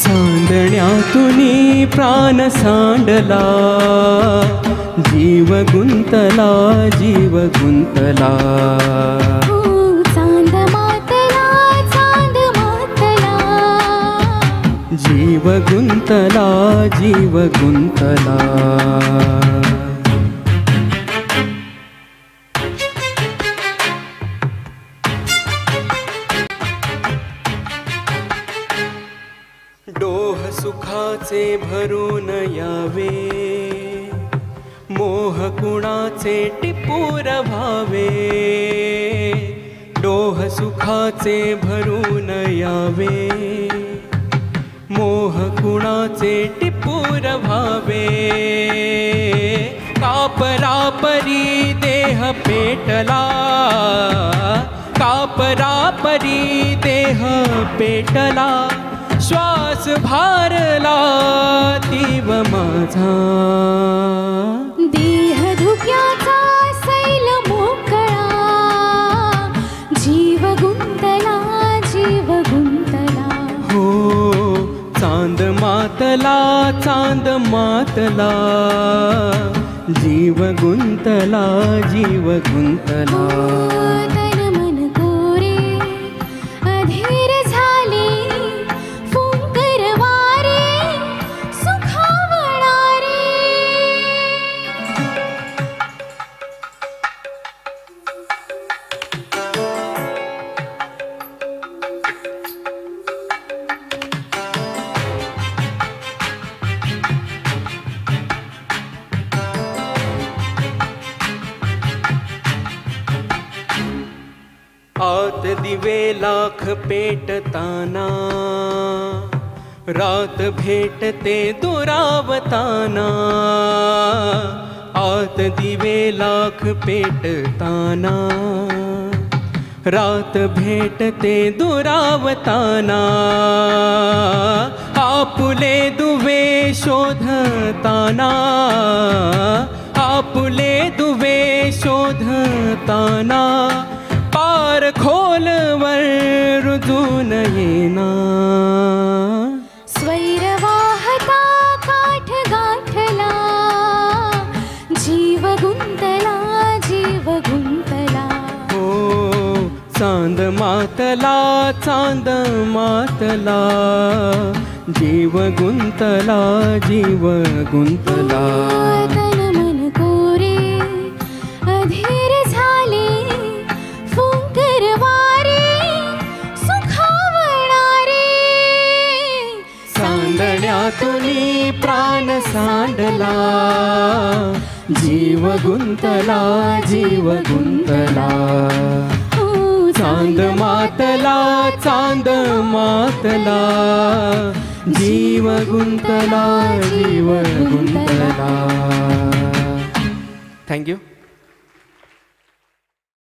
चांदण्यातुनी प्राण सांडला, जीव गुंतला, जीव गुंतला. चांद मातला, चांद मातला, जीव गुंतला, जीव गुंतला. डोह सुखाचे भरून यावे, मोह कुणाचे टिपूर भावे. डोह सुखाचे भरून यावे, मोह कुणाचे टिपूर भावे. कापरा परी देह पेटला, कापरा परी देह पेटला. श्वास भारला तीव माझा, देह धुक्याचा सैल मोकळा. जीव गुंतला, जीव गुंतला. हो चांद मातला, चांद मातला. जीव गुंतला, जीव गुंतला. आत दिवे लाख पेटताना, रात भेटते दुरावताना. आत दिवे लाख पेटताना, रात भेटते दुरावताना. आपुले दुवे शोधताना, आपुले दुवे शोधताना. पार खोलवर रुजून येना, स्वैर वाहता काठ गाठला. जीव गुंतला, जीव गुंतला. हो चांद मातला, चांद मातला. जीव गुंतला, जीव गुंतला. चांदण्यातुनी प्राण सांडला, जीव गुंतला, जीव गुंतला. चांद मातला, चांद मातला. जीव गुंतला, जीव गुंतला. थँक्यू.